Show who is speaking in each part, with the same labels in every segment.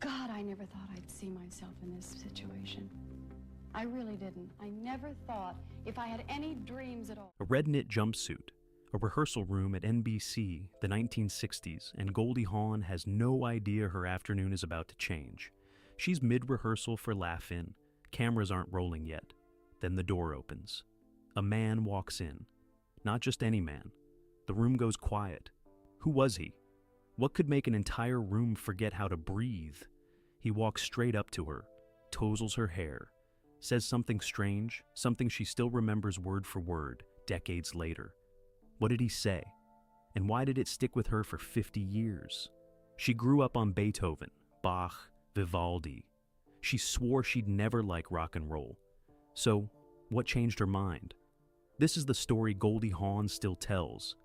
Speaker 1: God, I never thought I'd see myself in this situation. I really didn't. I never thought, if I had any dreams at all.
Speaker 2: A red knit jumpsuit, a rehearsal room at NBC, the 1960s, and Goldie Hawn has no idea her afternoon is about to change. She's mid-rehearsal for Laugh In. Cameras aren't rolling yet. Then the door opens. A man walks in. Not just any man. The room goes quiet. Who was he? What could make an entire room forget how to breathe? He walks straight up to her, touzles her hair, says something strange, something she still remembers word for word, decades later. What did he say? And why did it stick with her for 50 years? She grew up on Beethoven, Bach, Vivaldi. She swore she'd never like rock and roll. So, what changed her mind? This is the story Goldie Hawn still tells.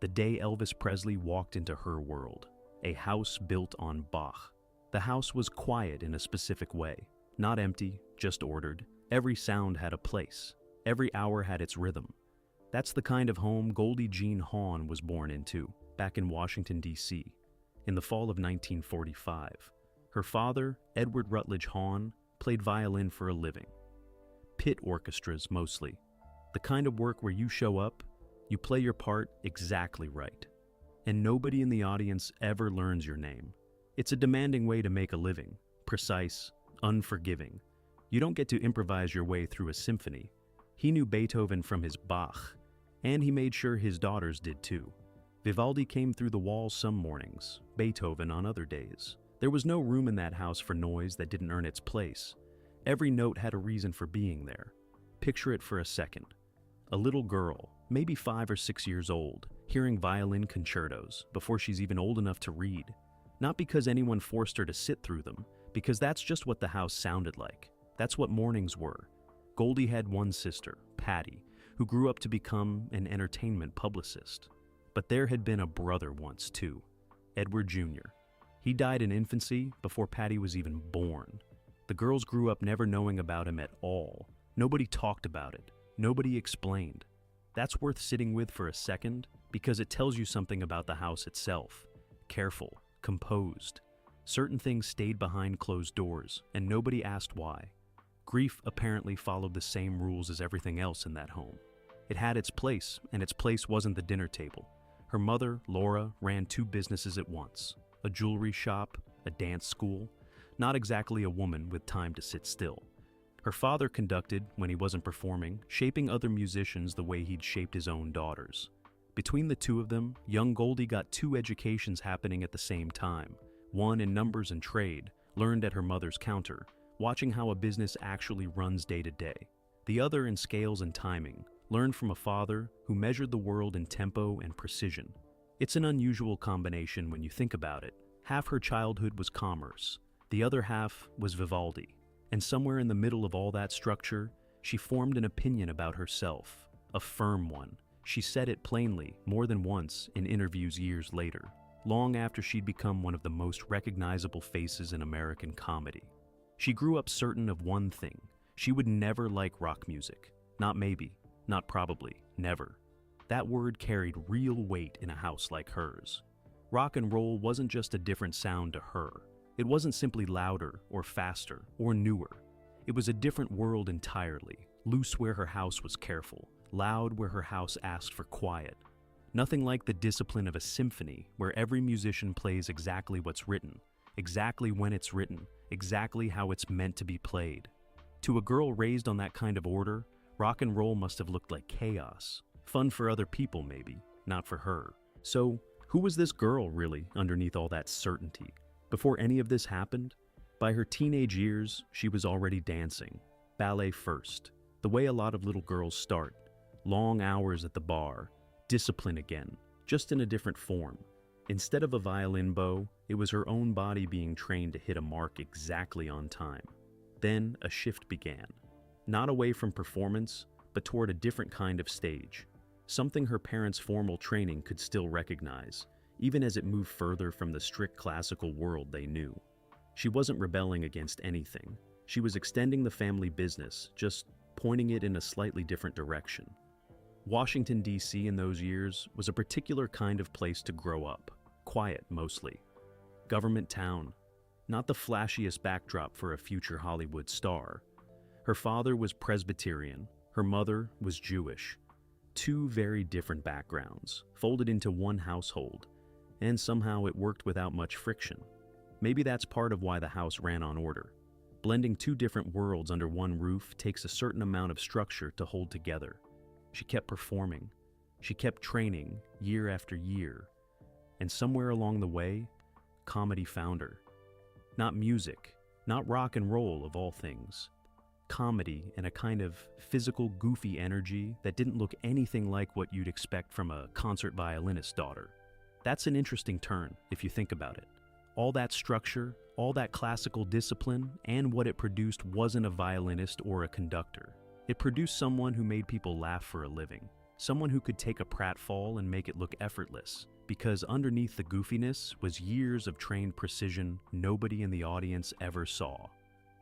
Speaker 2: The day Elvis Presley walked into her world, a house built on Bach. The house was quiet in a specific way. Not empty, just ordered. Every sound had a place. Every hour had its rhythm. That's the kind of home Goldie Jean Hawn was born into, back in Washington, D.C., in the fall of 1945. Her father, Edward Rutledge Hawn, played violin for a living. Pit orchestras, mostly. The kind of work where you show up, you play your part exactly right. And nobody in the audience ever learns your name. It's a demanding way to make a living, precise, unforgiving. You don't get to improvise your way through a symphony. He knew Beethoven from his Bach, and he made sure his daughters did too. Vivaldi came through the walls some mornings, Beethoven on other days. There was no room in that house for noise that didn't earn its place. Every note had a reason for being there. Picture it for a second. A little girl, maybe 5 or 6 years old, hearing violin concertos before she's even old enough to read. Not because anyone forced her to sit through them, because that's just what the house sounded like. That's what mornings were. Goldie had one sister, Patty, who grew up to become an entertainment publicist. But there had been a brother once too, Edward Jr. He died in infancy before Patty was even born. The girls grew up never knowing about him at all. Nobody talked about it. Nobody explained. That's worth sitting with for a second because it tells you something about the house itself. Careful, composed. Certain things stayed behind closed doors, and nobody asked why. Grief apparently followed the same rules as everything else in that home. It had its place, and its place wasn't the dinner table. Her mother, Laura, ran 2 businesses at once. A jewelry shop, a dance school. Not exactly a woman with time to sit still. Her father conducted, when he wasn't performing, shaping other musicians the way he'd shaped his own daughters. Between the two of them, young Goldie got 2 educations happening at the same time. One in numbers and trade, learned at her mother's counter, watching how a business actually runs day to day. The other in scales and timing, learned from a father who measured the world in tempo and precision. It's an unusual combination when you think about it. Half her childhood was commerce, the other half was Vivaldi. And somewhere in the middle of all that structure, she formed an opinion about herself, a firm one. She said it plainly more than once in interviews years later, long after she'd become one of the most recognizable faces in American comedy. She grew up certain of one thing: she would never like rock music. Not maybe, not probably, never. That word carried real weight in a house like hers. Rock and roll wasn't just a different sound to her. It wasn't simply louder or faster or newer. It was a different world entirely, loose where her house was careful, loud where her house asked for quiet. Nothing like the discipline of a symphony where every musician plays exactly what's written, exactly when it's written, exactly how it's meant to be played. To a girl raised on that kind of order, rock and roll must have looked like chaos. Fun for other people maybe, not for her. So, who was this girl really underneath all that certainty? Before any of this happened, by her teenage years, she was already dancing. Ballet first, the way a lot of little girls start. Long hours at the bar, discipline again, just in a different form. Instead of a violin bow, it was her own body being trained to hit a mark exactly on time. Then a shift began. Not away from performance, but toward a different kind of stage. Something her parents' formal training could still recognize, even as it moved further from the strict classical world they knew. She wasn't rebelling against anything. She was extending the family business, just pointing it in a slightly different direction. Washington, D.C. in those years was a particular kind of place to grow up, quiet mostly. Government town. not the flashiest backdrop for a future Hollywood star. Her father was Presbyterian, her mother was Jewish. Two very different backgrounds, folded into one household, and somehow it worked without much friction. Maybe that's part of why the house ran on order. Blending two different worlds under one roof takes a certain amount of structure to hold together. She kept performing. She kept training year after year. And somewhere along the way, comedy found her. Not music, not rock and roll of all things. Comedy and a kind of physical, goofy energy that didn't look anything like what you'd expect from a concert violinist's daughter. That's an interesting turn, if you think about it. All that structure, all that classical discipline, and what it produced wasn't a violinist or a conductor. It produced someone who made people laugh for a living. Someone who could take a pratfall and make it look effortless, because underneath the goofiness was years of trained precision nobody in the audience ever saw.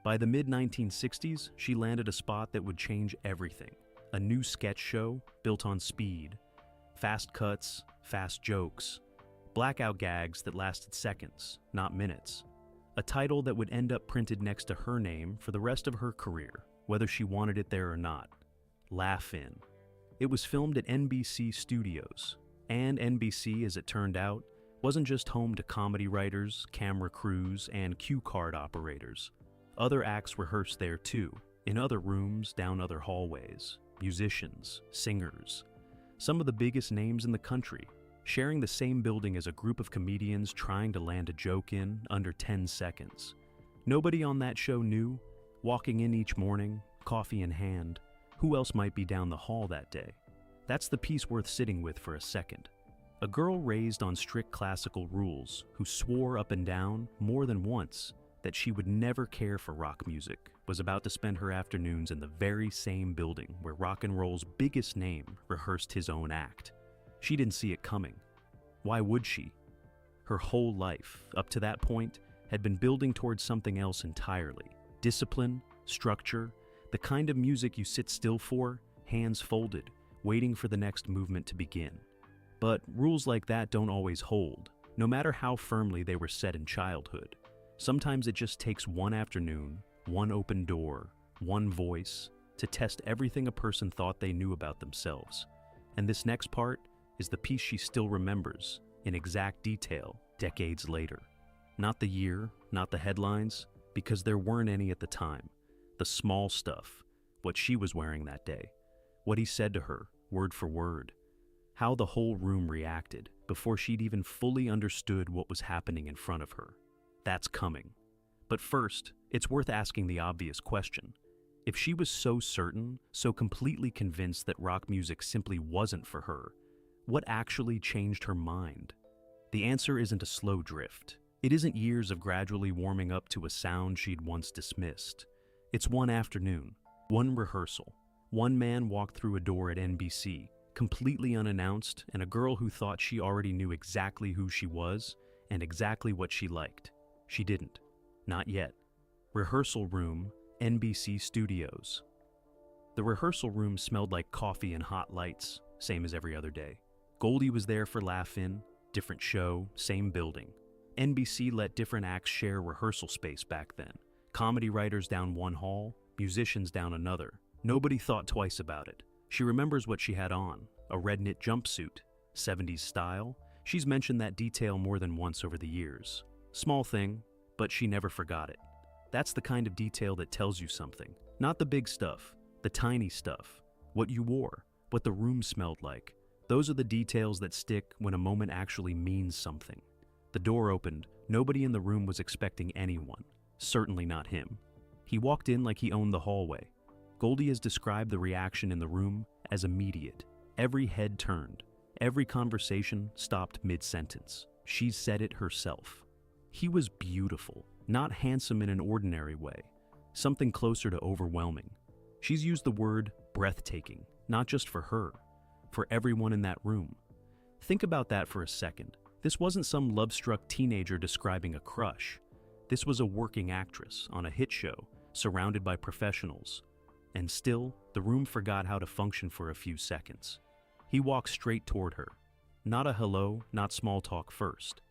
Speaker 2: By the mid-1960s, she landed a spot that would change everything. A new sketch show built on speed. Fast cuts, fast jokes. Blackout gags that lasted seconds, not minutes. A title that would end up printed next to her name for the rest of her career, whether she wanted it there or not. Laugh In. It was filmed at NBC Studios, and NBC, as it turned out, wasn't just home to comedy writers, camera crews, and cue card operators. Other acts rehearsed there too, in other rooms, down other hallways. Musicians, singers, some of the biggest names in the country, sharing the same building as a group of comedians trying to land a joke in under 10 seconds. Nobody on that show knew, walking in each morning, coffee in hand, who else might be down the hall that day. That's the piece worth sitting with for a second. A girl raised on strict classical rules who swore up and down, more than once, that she would never care for rock music, was about to spend her afternoons in the very same building where rock and roll's biggest name rehearsed his own act. She didn't see it coming. Why would she? Her whole life, up to that point, had been building towards something else entirely. Discipline, structure, the kind of music you sit still for, hands folded, waiting for the next movement to begin. But rules like that don't always hold, no matter how firmly they were set in childhood. Sometimes it just takes one afternoon, one open door, one voice, to test everything a person thought they knew about themselves. And this next part is the piece she still remembers, in exact detail, decades later. Not the year, not the headlines, because there weren't any at the time. The small stuff, what she was wearing that day, what he said to her, word for word, how the whole room reacted before she'd even fully understood what was happening in front of her. That's coming. But first, it's worth asking the obvious question. If she was so certain, so completely convinced that rock music simply wasn't for her, what actually changed her mind? The answer isn't a slow drift. It isn't years of gradually warming up to a sound she'd once dismissed. It's one afternoon, one rehearsal. One man walked through a door at NBC, completely unannounced, and a girl who thought she already knew exactly who she was and exactly what she liked. She didn't. Not yet. Rehearsal room, NBC Studios. The rehearsal room smelled like coffee and hot lights, same as every other day. Goldie was there for Laugh In, different show, same building. NBC let different acts share rehearsal space back then. Comedy writers down one hall, musicians down another. Nobody thought twice about it. She remembers what she had on, a red knit jumpsuit, 70s style. She's mentioned that detail more than once over the years. Small thing, but she never forgot it. That's the kind of detail that tells you something. Not the big stuff, the tiny stuff. What you wore, what the room smelled like. Those are the details that stick when a moment actually means something. The door opened. Nobody in the room was expecting anyone. Certainly not him. He walked in like he owned the hallway. Goldie has described the reaction in the room as immediate. Every head turned. Every conversation stopped mid-sentence. She said it herself. He was beautiful, not handsome in an ordinary way, something closer to overwhelming. She's used the word breathtaking, not just for her, for everyone in that room. Think about that for a second. This wasn't some love-struck teenager describing a crush. This was a working actress on a hit show, surrounded by professionals. And still, the room forgot how to function for a few seconds. He walked straight toward her. Not a hello, not small talk first.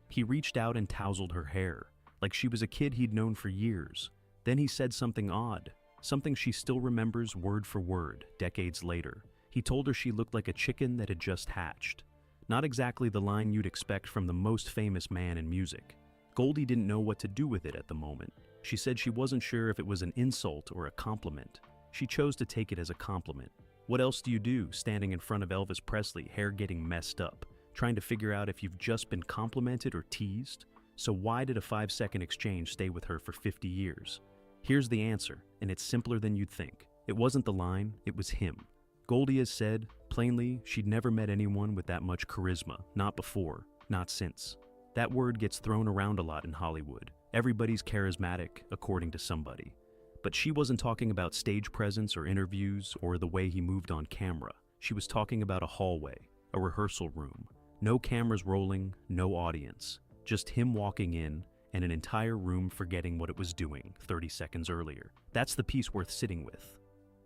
Speaker 2: He reached out and tousled her hair, like she was a kid he'd known for years. Then he said something odd, something she still remembers word for word, decades later. He told her she looked like a chicken that had just hatched. Not exactly the line you'd expect from the most famous man in music. Goldie didn't know what to do with it at the moment. She said she wasn't sure if it was an insult or a compliment. She chose to take it as a compliment. What else do you do standing in front of Elvis Presley, hair getting messed up, trying to figure out if you've just been complimented or teased? So why did a 5-second exchange stay with her for 50 years? Here's the answer, and it's simpler than you'd think. It wasn't the line, it was him. Goldie has said, plainly, she'd never met anyone with that much charisma, not before, not since. That word gets thrown around a lot in Hollywood. Everybody's charismatic, according to somebody. But she wasn't talking about stage presence or interviews or the way he moved on camera. She was talking about a hallway, a rehearsal room. No cameras rolling, no audience. Just him walking in and an entire room forgetting what it was doing 30 seconds earlier. That's the piece worth sitting with.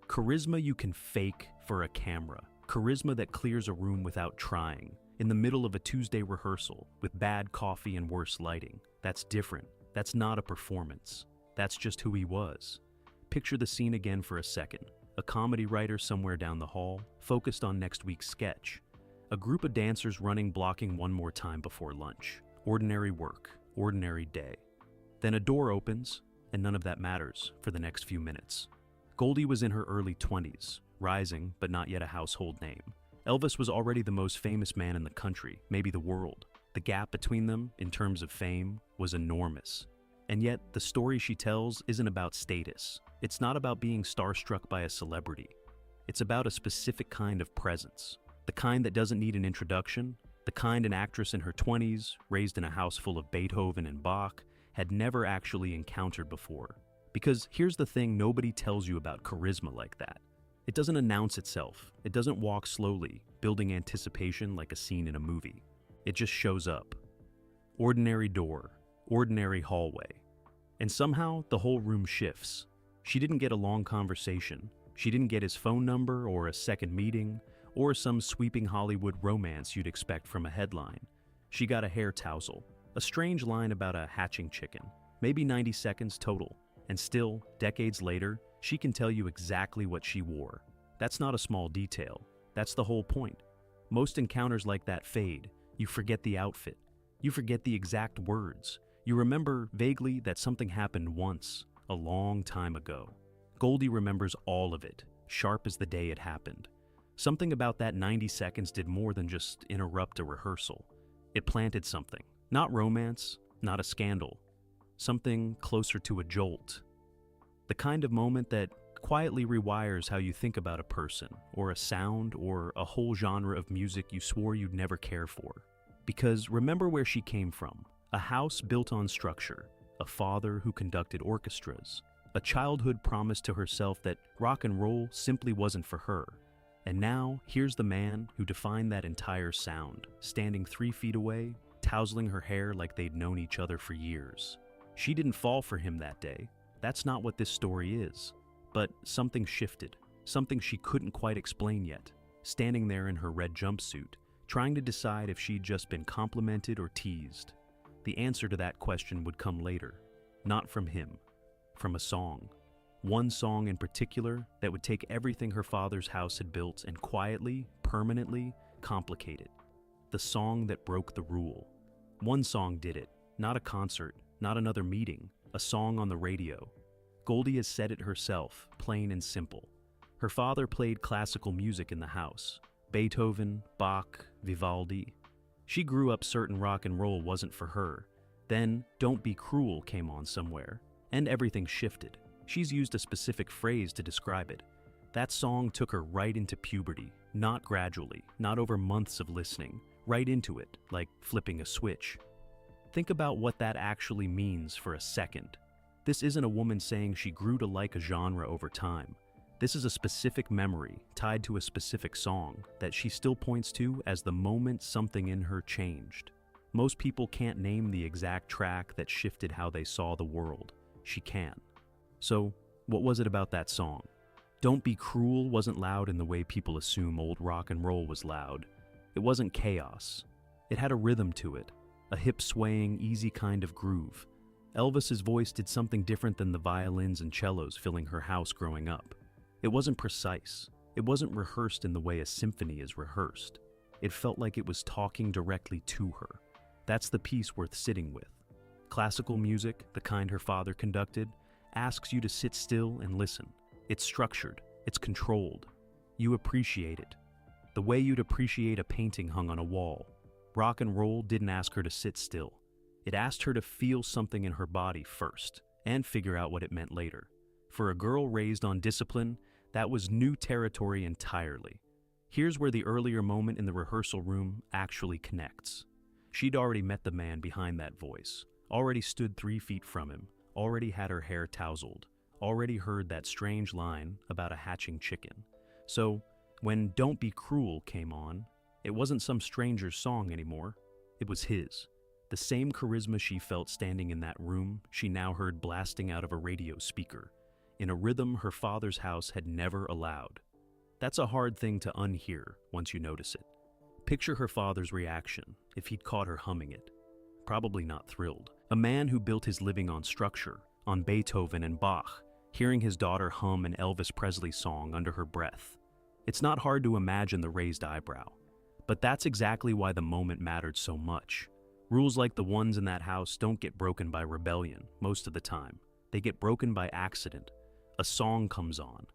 Speaker 2: Charisma you can fake for a camera. Charisma that clears a room without trying. In the middle of a Tuesday rehearsal with bad coffee and worse lighting. That's different. That's not a performance. That's just who he was. Picture the scene again for a second. A comedy writer somewhere down the hall, focused on next week's sketch. A group of dancers running blocking one more time before lunch. Ordinary work, ordinary day. Then a door opens, and none of that matters for the next few minutes. Goldie was in her early 20s, rising but not yet a household name. Elvis was already the most famous man in the country, maybe the world. The gap between them, in terms of fame, was enormous. And yet, the story she tells isn't about status. It's not about being starstruck by a celebrity. It's about a specific kind of presence. The kind that doesn't need an introduction. The kind an actress in her 20s, raised in a house full of Beethoven and Bach, had never actually encountered before. Because here's the thing nobody tells you about charisma like that. It doesn't announce itself. It doesn't walk slowly, building anticipation like a scene in a movie. It just shows up. Ordinary door, ordinary hallway. And somehow, the whole room shifts. She didn't get a long conversation. She didn't get his phone number or a second meeting, or some sweeping Hollywood romance you'd expect from a headline. She got a hair tousle, a strange line about a hatching chicken, maybe 90 seconds total. And still, decades later, she can tell you exactly what she wore. That's not a small detail. That's the whole point. Most encounters like that fade. You forget the outfit. You forget the exact words. You remember vaguely that something happened once, a long time ago. Goldie remembers all of it, sharp as the day it happened. Something about that 90 seconds did more than just interrupt a rehearsal. It planted something. Not romance, not a scandal. Something closer to a jolt. The kind of moment that quietly rewires how you think about a person, or a sound, or a whole genre of music you swore you'd never care for. Because remember where she came from. A house built on structure. A father who conducted orchestras. A childhood promise to herself that rock and roll simply wasn't for her. And now, here's the man who defined that entire sound, standing 3 feet away, tousling her hair like they'd known each other for years. She didn't fall for him that day. That's not what this story is. But something shifted, something she couldn't quite explain yet, standing there in her red jumpsuit, trying to decide if she'd just been complimented or teased. The answer to that question would come later, not from him, from a song. One song in particular that would take everything her father's house had built and quietly, permanently complicate it. The song that broke the rule. One song did it, not a concert, not another meeting, a song on the radio. Goldie has said it herself, plain and simple. Her father played classical music in the house. Beethoven, Bach, Vivaldi. She grew up certain rock and roll wasn't for her. Then, Don't Be Cruel came on somewhere, and everything shifted. She's used a specific phrase to describe it. That song took her right into puberty, not gradually, not over months of listening, right into it, like flipping a switch. Think about what that actually means for a second. This isn't a woman saying she grew to like a genre over time. This is a specific memory tied to a specific song that she still points to as the moment something in her changed. Most people can't name the exact track that shifted how they saw the world. She can. So, what was it about that song? Don't Be Cruel wasn't loud in the way people assume old rock and roll was loud. It wasn't chaos. It had a rhythm to it, a hip-swaying, easy kind of groove. Elvis's voice did something different than the violins and cellos filling her house growing up. It wasn't precise. It wasn't rehearsed in the way a symphony is rehearsed. It felt like it was talking directly to her. That's the piece worth sitting with. Classical music, the kind her father conducted, asks you to sit still and listen. It's structured. It's controlled. You appreciate it. The way you'd appreciate a painting hung on a wall. Rock and roll didn't ask her to sit still. It asked her to feel something in her body first, and figure out what it meant later. For a girl raised on discipline, that was new territory entirely. Here's where the earlier moment in the rehearsal room actually connects. She'd already met the man behind that voice, already stood 3 feet from him, already had her hair tousled, already heard that strange line about a hatching chicken. So, when Don't Be Cruel came on, it wasn't some stranger's song anymore. It was his. The same charisma she felt standing in that room, she now heard blasting out of a radio speaker, in a rhythm her father's house had never allowed. That's a hard thing to unhear once you notice it. Picture her father's reaction if he'd caught her humming it. Probably not thrilled. A man who built his living on structure, on Beethoven and Bach, hearing his daughter hum an Elvis Presley song under her breath. It's not hard to imagine the raised eyebrow. But that's exactly why the moment mattered so much. Rules like the ones in that house don't get broken by rebellion most of the time. They get broken by accident. A song comes on.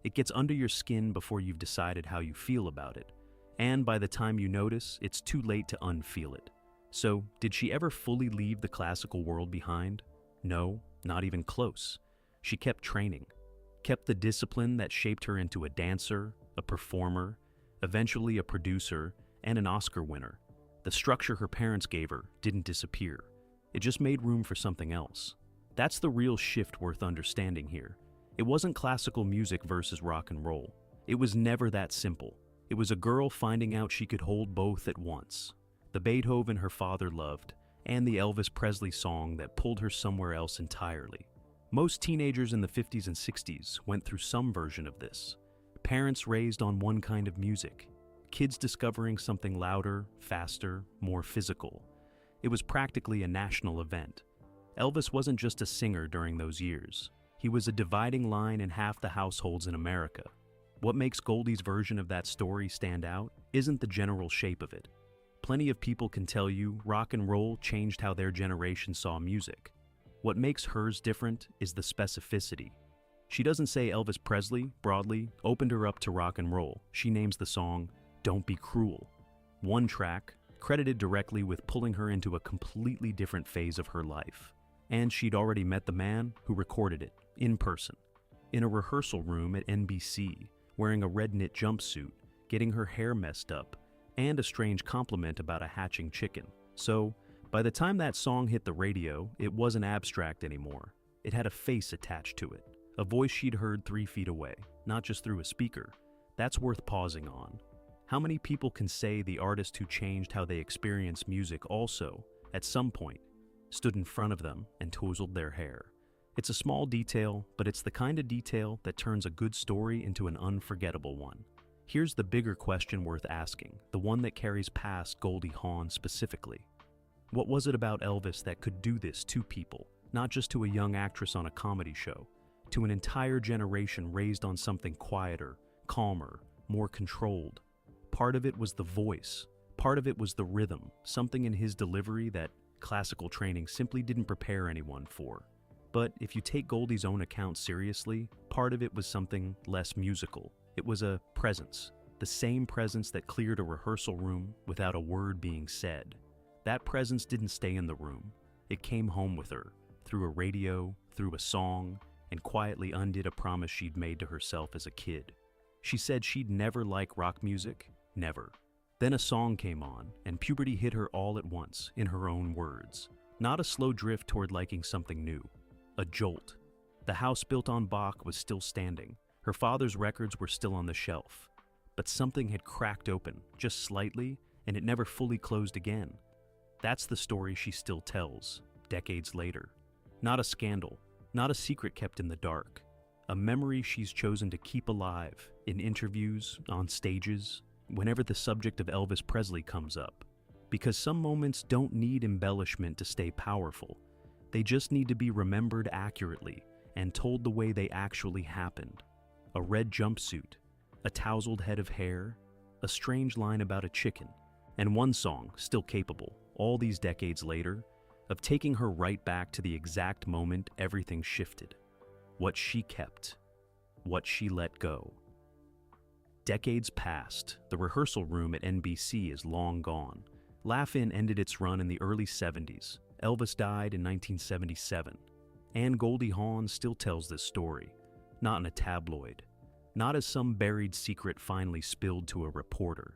Speaker 2: It gets under your skin before you've decided how you feel about it. And by the time you notice, it's too late to unfeel it. So, did she ever fully leave the classical world behind? No, not even close. She kept training, kept the discipline that shaped her into a dancer, a performer, eventually a producer, and an Oscar winner. The structure her parents gave her didn't disappear. It just made room for something else. That's the real shift worth understanding here. It wasn't classical music versus rock and roll. It was never that simple. It was a girl finding out she could hold both at once. The Beethoven her father loved, and the Elvis Presley song that pulled her somewhere else entirely. Most teenagers in the 50s and 60s went through some version of this. Parents raised on one kind of music. Kids discovering something louder, faster, more physical. It was practically a national event. Elvis wasn't just a singer during those years. He was a dividing line in half the households in America. What makes Goldie's version of that story stand out isn't the general shape of it. Plenty of people can tell you rock and roll changed how their generation saw music. What makes hers different is the specificity. She doesn't say Elvis Presley, broadly, opened her up to rock and roll. She names the song Don't Be Cruel. One track, credited directly with pulling her into a completely different phase of her life. And she'd already met the man who recorded it, in person. In a rehearsal room at NBC, wearing a red knit jumpsuit, getting her hair messed up, and a strange compliment about a hatching chicken. So, by the time that song hit the radio, it wasn't abstract anymore. It had a face attached to it, a voice she'd heard 3 feet away, not just through a speaker. That's worth pausing on. How many people can say the artist who changed how they experience music also, at some point, stood in front of them and tousled their hair? It's a small detail, but it's the kind of detail that turns a good story into an unforgettable one. Here's the bigger question worth asking, the one that carries past Goldie Hawn specifically. What was it about Elvis that could do this to people, not just to a young actress on a comedy show, to an entire generation raised on something quieter, calmer, more controlled? Part of it was the voice. Part of it was the rhythm, something in his delivery that classical training simply didn't prepare anyone for. But if you take Goldie's own account seriously, part of it was something less musical. It was a presence, the same presence that cleared a rehearsal room without a word being said. That presence didn't stay in the room. It came home with her, through a radio, through a song, and quietly undid a promise she'd made to herself as a kid. She said she'd never like rock music, never. Then a song came on, and puberty hit her all at once, in her own words. Not a slow drift toward liking something new. A jolt. The house built on Bach was still standing. Her father's records were still on the shelf. But something had cracked open, just slightly, and it never fully closed again. That's the story she still tells, decades later. Not a scandal, not a secret kept in the dark. A memory she's chosen to keep alive, in interviews, on stages, whenever the subject of Elvis Presley comes up. Because some moments don't need embellishment to stay powerful. They just need to be remembered accurately and told the way they actually happened. A red jumpsuit, a tousled head of hair, a strange line about a chicken, and one song still capable, all these decades later, of taking her right back to the exact moment everything shifted. What she kept, what she let go. Decades passed, the rehearsal room at NBC is long gone. Laugh-In ended its run in the early 70s. Elvis died in 1977. And Goldie Hawn still tells this story, not in a tabloid, not as some buried secret finally spilled to a reporter,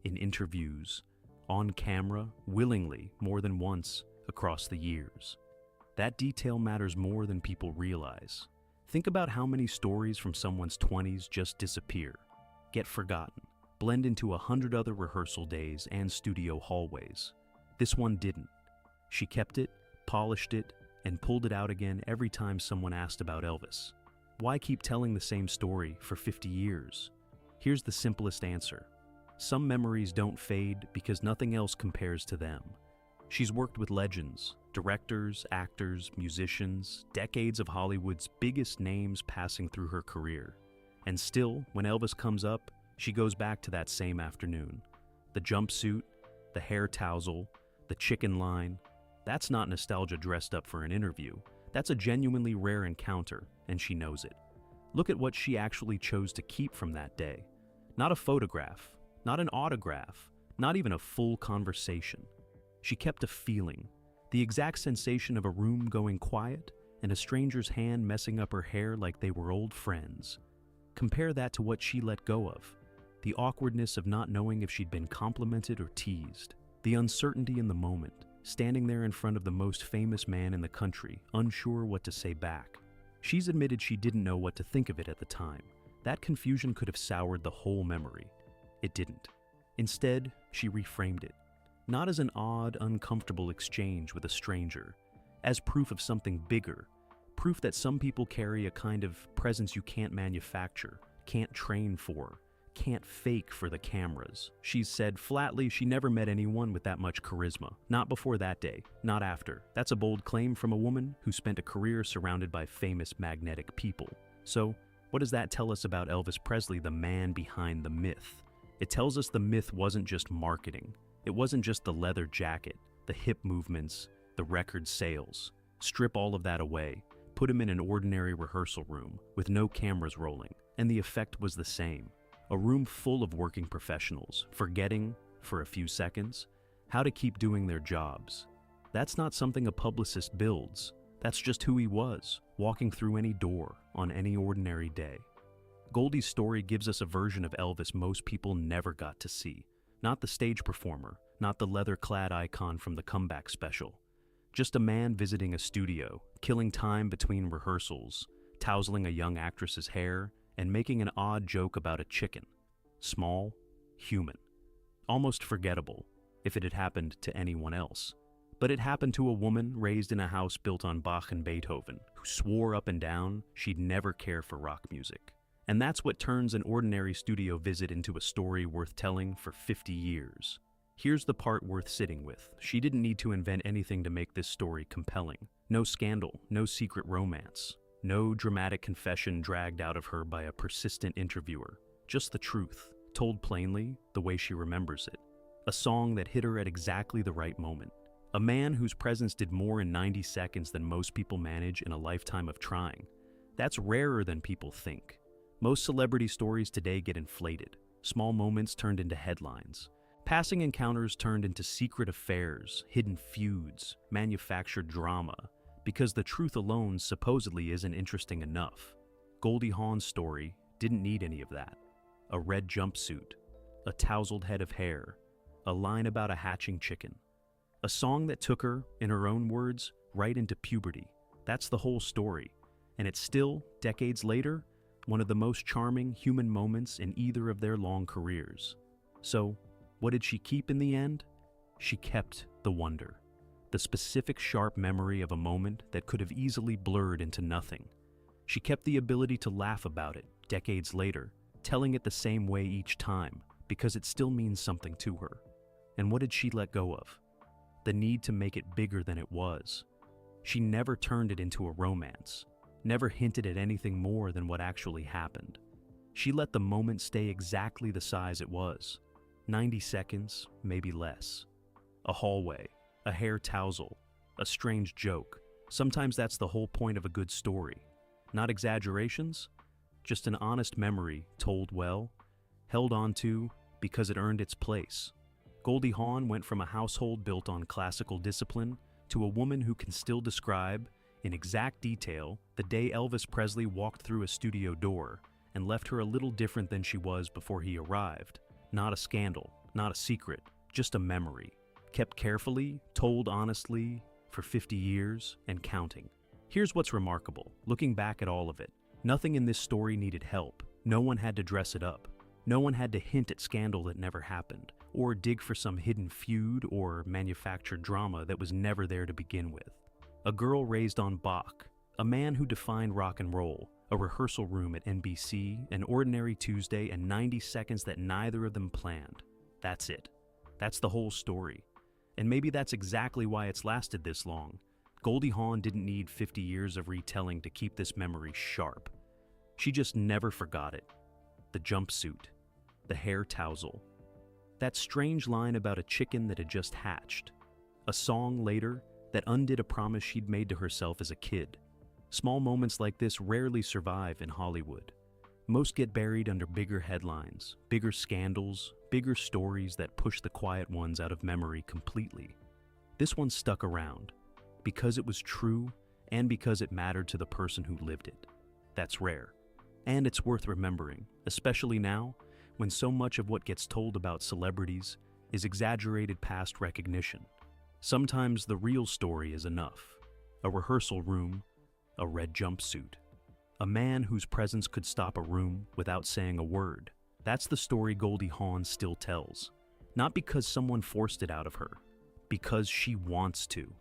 Speaker 2: in interviews, on camera, willingly, more than once, across the years. That detail matters more than people realize. Think about how many stories from someone's 20s just disappear, get forgotten, blend into 100 other rehearsal days and studio hallways. This one didn't. She kept it, polished it, and pulled it out again every time someone asked about Elvis. Why keep telling the same story for 50 years? Here's the simplest answer. Some memories don't fade because nothing else compares to them. She's worked with legends, directors, actors, musicians, decades of Hollywood's biggest names passing through her career. And still, when Elvis comes up, she goes back to that same afternoon. The jumpsuit, the hair tousle, the chicken line. That's not nostalgia dressed up for an interview. That's a genuinely rare encounter, and she knows it. Look at what she actually chose to keep from that day. Not a photograph, not an autograph, not even a full conversation. She kept a feeling, the exact sensation of a room going quiet and a stranger's hand messing up her hair like they were old friends. Compare that to what she let go of. The awkwardness of not knowing if she'd been complimented or teased. The uncertainty in the moment, standing there in front of the most famous man in the country, unsure what to say back. She's admitted she didn't know what to think of it at the time. That confusion could have soured the whole memory. It didn't. Instead, she reframed it. Not as an odd, uncomfortable exchange with a stranger, as proof of something bigger, proof that some people carry a kind of presence you can't manufacture, can't train for, can't fake for the cameras. She's said flatly she never met anyone with that much charisma. Not before that day, not after. That's a bold claim from a woman who spent a career surrounded by famous magnetic people. So, what does that tell us about Elvis Presley, the man behind the myth? It tells us the myth wasn't just marketing. It wasn't just the leather jacket, the hip movements, the record sales. Strip all of that away, put him in an ordinary rehearsal room with no cameras rolling, and the effect was the same. A room full of working professionals, forgetting, for a few seconds, how to keep doing their jobs. That's not something a publicist builds. That's just who he was, walking through any door on any ordinary day. Goldie's story gives us a version of Elvis most people never got to see. Not the stage performer, not the leather-clad icon from the comeback special. Just a man visiting a studio, killing time between rehearsals, tousling a young actress's hair, and making an odd joke about a chicken. Small, human. Almost forgettable, if it had happened to anyone else. But it happened to a woman raised in a house built on Bach and Beethoven, who swore up and down she'd never care for rock music. And that's what turns an ordinary studio visit into a story worth telling for 50 years. Here's the part worth sitting with. She didn't need to invent anything to make this story compelling. No scandal, no secret romance, no dramatic confession dragged out of her by a persistent interviewer. Just the truth, told plainly, the way she remembers it. A song that hit her at exactly the right moment. A man whose presence did more in 90 seconds than most people manage in a lifetime of trying. That's rarer than people think. Most celebrity stories today get inflated, small moments turned into headlines, passing encounters turned into secret affairs, hidden feuds, manufactured drama, because the truth alone supposedly isn't interesting enough. Goldie Hawn's story didn't need any of that. A red jumpsuit, a tousled head of hair, a line about a hatching chicken. A song that took her, in her own words, right into puberty. That's the whole story, and it's still, decades later, one of the most charming human moments in either of their long careers. So, what did she keep in the end? She kept the wonder. The specific sharp memory of a moment that could have easily blurred into nothing. She kept the ability to laugh about it, decades later, telling it the same way each time, because it still means something to her. And what did she let go of? The need to make it bigger than it was. She never turned it into a romance, never hinted at anything more than what actually happened. She let the moment stay exactly the size it was. 90 seconds, maybe less. A hallway, a hair tousle, a strange joke. Sometimes that's the whole point of a good story. Not exaggerations, just an honest memory told well, held on to because it earned its place. Goldie Hawn went from a household built on classical discipline to a woman who can still describe, in exact detail, the day Elvis Presley walked through a studio door and left her a little different than she was before he arrived. Not a scandal, not a secret, just a memory. Kept carefully, told honestly, for 50 years and counting. Here's what's remarkable, looking back at all of it. Nothing in this story needed help. No one had to dress it up. No one had to hint at scandal that never happened, or dig for some hidden feud or manufactured drama that was never there to begin with. A girl raised on Bach, a man who defined rock and roll, a rehearsal room at NBC, an ordinary Tuesday, and 90 seconds that neither of them planned. That's it. That's the whole story. And maybe that's exactly why it's lasted this long. Goldie Hawn didn't need 50 years of retelling to keep this memory sharp. She just never forgot it. The jumpsuit, the hair tousle, that strange line about a chicken that had just hatched, a song later that undid a promise she'd made to herself as a kid. Small moments like this rarely survive in Hollywood. Most get buried under bigger headlines, bigger scandals, bigger stories that push the quiet ones out of memory completely. This one stuck around because it was true and because it mattered to the person who lived it. That's rare. And it's worth remembering, especially now when so much of what gets told about celebrities is exaggerated past recognition. Sometimes the real story is enough. A rehearsal room, a red jumpsuit, a man whose presence could stop a room without saying a word. That's the story Goldie Hawn still tells. Not because someone forced it out of her, because she wants to.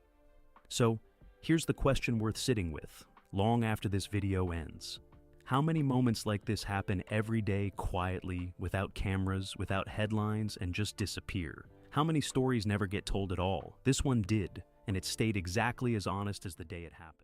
Speaker 2: So, here's the question worth sitting with, long after this video ends. How many moments like this happen every day quietly, without cameras, without headlines, and just disappear? How many stories never get told at all? This one did, and it stayed exactly as honest as the day it happened.